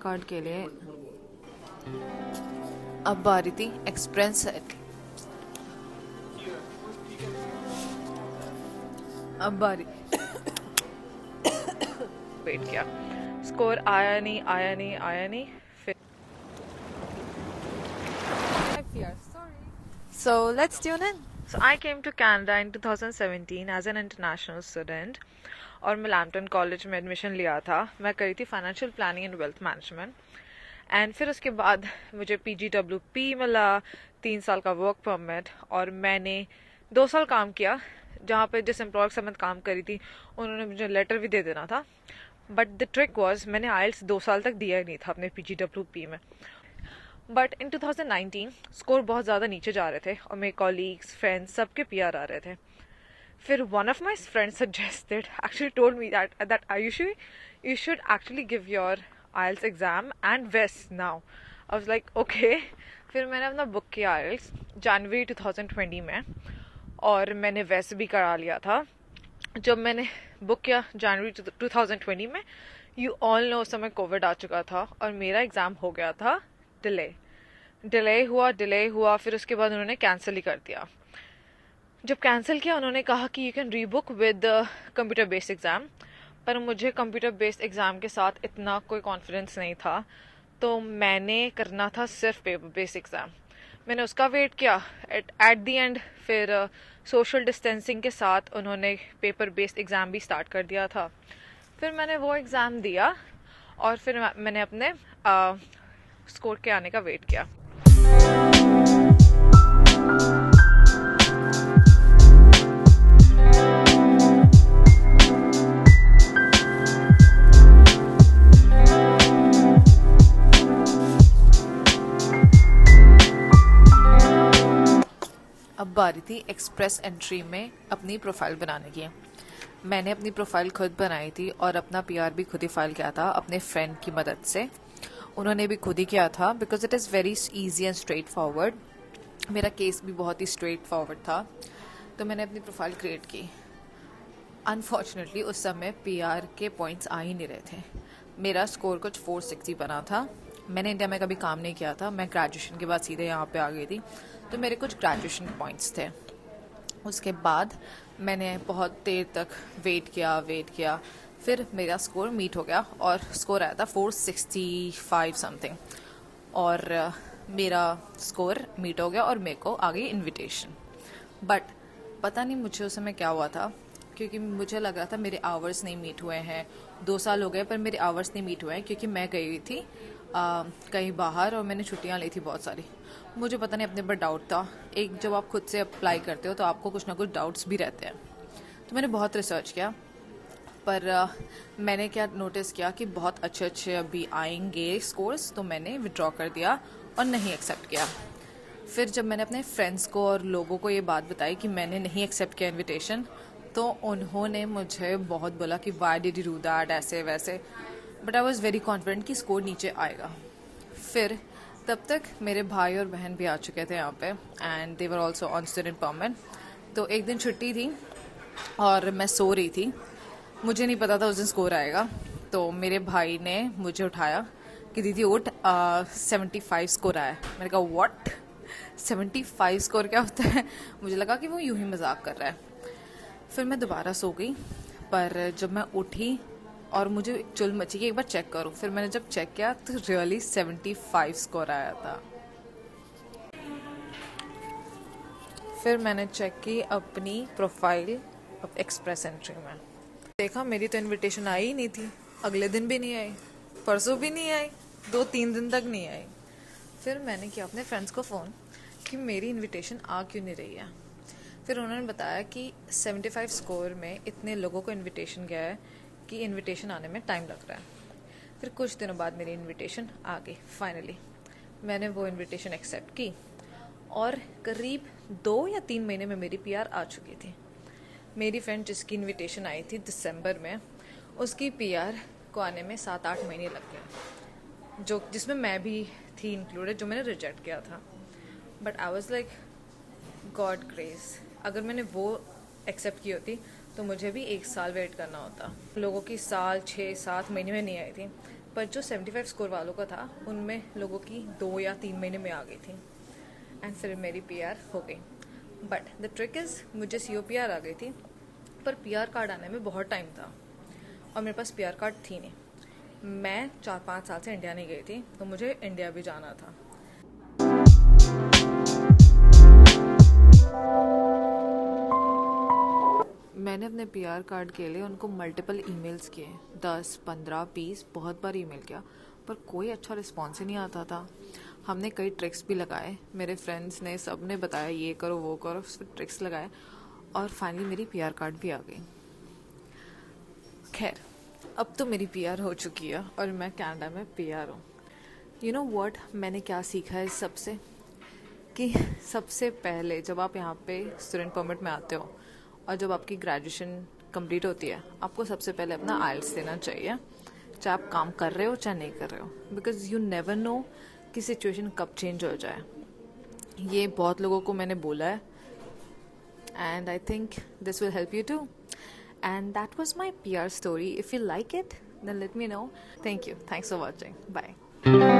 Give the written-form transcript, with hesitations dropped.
Card के लिए अब बारी थी एक्सप्रेस अब बारी वेट किया, स्कोर आया नहीं फिर so let's tune in. So I came to Canada in 2017 as an international student और मैं लैम्पटन कॉलेज में एडमिशन लिया था। मैं करी थी financial planning and wealth management and फिर उसके बाद मुझे PGWP मिला, 3 साल का वर्क परमिट, और मैंने 2 साल काम किया जहाँ पे जिस एम्प्लॉयर के साथ मैं काम करी थी उन्होंने मुझे लेटर भी दे देना था। बट द ट्रिक वॉज मैंने IELTS 2 साल तक दिया ही नहीं था अपने PGWP में। बट इन 2019 स्कोर बहुत ज़्यादा नीचे जा रहे थे और मेरे कॉलीग्स फ्रेंड्स सबके PR आ रहे थे। फिर one of my friends suggested actually told me that you should actually give your IELTS exam and WES now. I was like okay. फिर मैंने अपना बुक किया IELTS जनवरी 2020 में और मैंने WES भी करा लिया था। जब मैंने बुक किया जनवरी 2020 में, यू ऑल नो उस समय कोविड आ चुका था और मेरा एग्ज़ाम हो गया था डिले हुआ फिर उसके बाद उन्होंने कैंसिल ही कर दिया। जब कैंसिल किया उन्होंने कहा कि you can rebook with computer based exam, पर मुझे कंप्यूटर बेस्ड एग्ज़ाम के साथ इतना कोई कॉन्फिडेंस नहीं था, तो मैंने करना था सिर्फ पेपर बेस्ड एग्ज़ाम। मैंने उसका वेट किया। एट दी एंड फिर सोशल डिस्टेंसिंग के साथ उन्होंने पेपर बेस्ड एग्ज़ाम भी स्टार्ट कर दिया था। फिर मैंने वो एग्ज़ाम दिया और फिर मैंने अपने स्कोर के आने का वेट किया। अब बारी थी एक्सप्रेस एंट्री में अपनी प्रोफाइल बनाने की। मैंने अपनी प्रोफाइल खुद बनाई थी और अपना PR भी खुद ही फाइल किया था अपने फ्रेंड की मदद से। उन्होंने भी खुद ही किया था because it is very easy and straight forward. मेरा केस भी बहुत ही स्ट्रेट फॉरवर्ड था, तो मैंने अपनी प्रोफाइल क्रिएट की। अनफॉर्चुनेटली उस समय PR के पॉइंट्स आ ही नहीं रहे थे। मेरा स्कोर कुछ 460 बना था। मैंने इंडिया में कभी काम नहीं किया था, मैं ग्रेजुएशन के बाद सीधे यहाँ पे आ गई थी, तो मेरे कुछ ग्रेजुएशन के पॉइंट्स थे। उसके बाद मैंने बहुत देर तक वेट किया फिर मेरा स्कोर मीट हो गया और स्कोर आया था 465 समथिंग, और मेरा स्कोर मीट हो गया और मेरे को आ गई इन्विटेशन। बट पता नहीं मुझे उस समय क्या हुआ था, क्योंकि मुझे लग रहा था मेरे आवर्स नहीं मीट हुए हैं। 2 साल हो गए पर मेरे आवर्स नहीं मीट हुए हैं, क्योंकि मैं गई हुई थी कहीं बाहर और मैंने छुट्टियां ली थी बहुत सारी। मुझे पता नहीं अपने पर डाउट था। एक जब आप खुद से अप्लाई करते हो तो आपको कुछ ना कुछ डाउट्स भी रहते हैं। तो मैंने बहुत रिसर्च किया, पर मैंने क्या नोटिस किया कि बहुत अच्छे अभी आएंगे स्कोर्स, तो मैंने विड्रॉ कर दिया और नहीं एक्सेप्ट किया। फिर जब मैंने अपने फ्रेंड्स को और लोगों को ये बात बताई कि मैंने नहीं एक्सेप्ट किया इन्विटेशन, तो उन्होंने मुझे बहुत बोला कि why did you do that, ऐसे वैसे। But I was very confident कि स्कोर नीचे आएगा। फिर तब तक मेरे भाई और बहन भी आ चुके थे यहाँ पे and they were also on student permit. तो एक दिन छुट्टी थी और मैं सो रही थी। मुझे नहीं पता था उस दिन स्कोर आएगा, तो मेरे भाई ने मुझे उठाया कि दीदी उठ, 75 स्कोर आया। मैंने कहा व्हाट, 75 स्कोर क्या होता है? मुझे लगा कि वो यूं ही मजाक कर रहा है। फिर मैं दोबारा सो गई, पर जब मैं उठी और मुझे चुल मची कि एक बार चेक करूं, फिर मैंने जब चेक किया तो रियली 75 स्कोर आया था। फिर मैंने चेक की अपनी प्रोफाइल एक्सप्रेस एंट्री में, देखा मेरी तो इनविटेशन आई ही नहीं थी। अगले दिन भी नहीं आई, परसों भी नहीं आई, 2-3 दिन तक नहीं आई। फिर मैंने किया अपने फ्रेंड्स को फ़ोन कि मेरी इनविटेशन आ क्यों नहीं रही है। फिर उन्होंने बताया कि 75 स्कोर में इतने लोगों को इनविटेशन गया है कि इनविटेशन आने में टाइम लग रहा है। फिर कुछ दिनों बाद मेरी इनविटेशन आ गई फाइनली। मैंने वो इनविटेशन एक्सेप्ट की और करीब 2 या 3 महीने में मेरी PR आ चुकी थी। मेरी फ्रेंड जिसकी इनविटेशन आई थी दिसंबर में, उसकी PR को आने में 7-8 महीने लग गए, जो जिसमें मैं भी थी इंक्लूडेड, जो मैंने रिजेक्ट किया था। But I was like God grace, अगर मैंने वो एक्सेप्ट की होती तो मुझे भी 1 साल वेट करना होता। लोगों की साल 6-7 महीने में नहीं आई थी, पर जो 75 स्कोर वालों का था उनमें लोगों की 2 या 3 महीने में आ गई थी एंड फिर मेरी PR हो गई। बट द ट्रिक इज़ मुझे COPR आ गई थी, पर PR कार्ड आने में बहुत टाइम था और मेरे पास PR कार्ड थी नहीं। मैं 4-5 साल से इंडिया नहीं गई थी, तो मुझे इंडिया भी जाना था। मैंने अपने PR कार्ड के लिए उनको मल्टीपल ईमेल्स किए, 10, 15, 20 बहुत बार ईमेल किया, पर कोई अच्छा रिस्पॉन्स ही नहीं आता था। हमने कई ट्रिक्स भी लगाए, मेरे फ्रेंड्स ने सब ने बताया ये करो वो करो, फिर ट्रिक्स लगाए और फाइनली मेरी PR कार्ड भी आ गई। खैर, अब तो मेरी PR हो चुकी है और मैं कनाडा में PR हूँ। यू नो व्हाट, मैंने क्या सीखा है इस सबसे, कि सबसे पहले जब आप यहाँ पे स्टूडेंट परमिट में आते हो और जब आपकी ग्रेजुएशन कंप्लीट होती है, आपको सबसे पहले अपना IELTS देना चाहिए, चाहे आप काम कर रहे हो चाहे नहीं कर रहे हो, बिकॉज यू नेवर नो कि सिचुएशन कब चेंज हो जाए। ये बहुत लोगों को मैंने बोला है and I think this will help you too. And that was my PR story. If you like it, then let me know. Thank you. Thanks for watching. Bye.